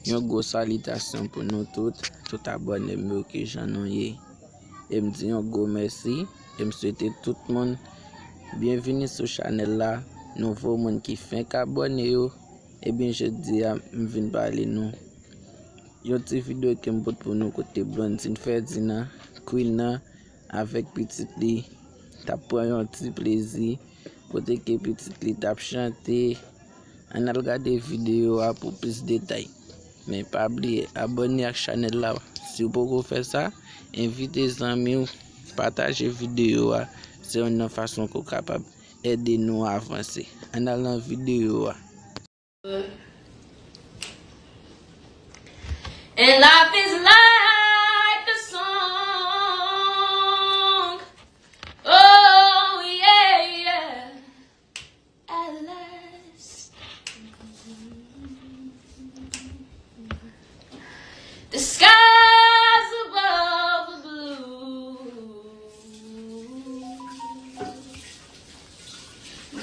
Une grosse salutation pour nous tout abonnés que j'en ai. Et me dis un gros merci. Et me souhaite tout le monde bienvenue sur chanèl là. Nouveau monde qui fait qu'abonner. Et bien je dis à me venir parler nous. Une petite vidéo qui me pour nous côté blondine Ferdinand, Queen avec Pitit li. T'as pris un petit plaisir. Côté que Pitit li t'a chanté. On a regardé vidéo pour plus de détails. Mais pas oublier abonner à la chaîne là. Si vous pouvez faire ça, invitez zanmiw, patagez vidéo. C'est une façon qu'on est capable d'aider nous à avancer. On a la vidéo. And life is like a song. Oh yeah, yeah. At last, the skies above are blue.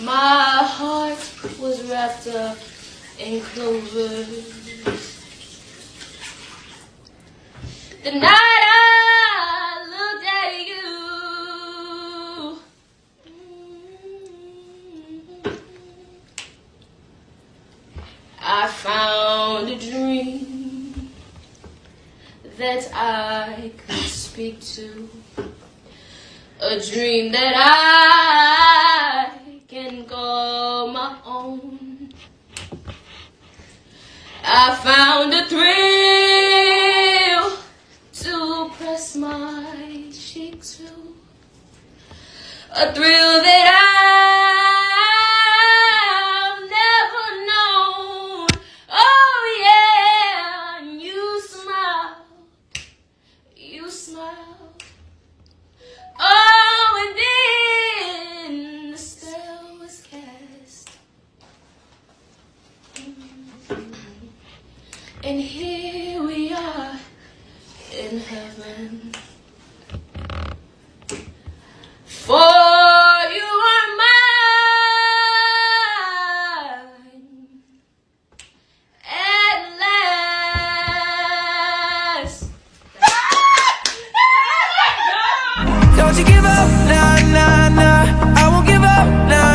My heart was wrapped up in clover. The night I looked at you, I found a dream that I could speak to, a dream that I can call my own. I found a thrill to press my cheeks to, a thrill that I've never known. Oh yeah, and you smiled. Oh, and then the spell was cast, and here we are in heaven.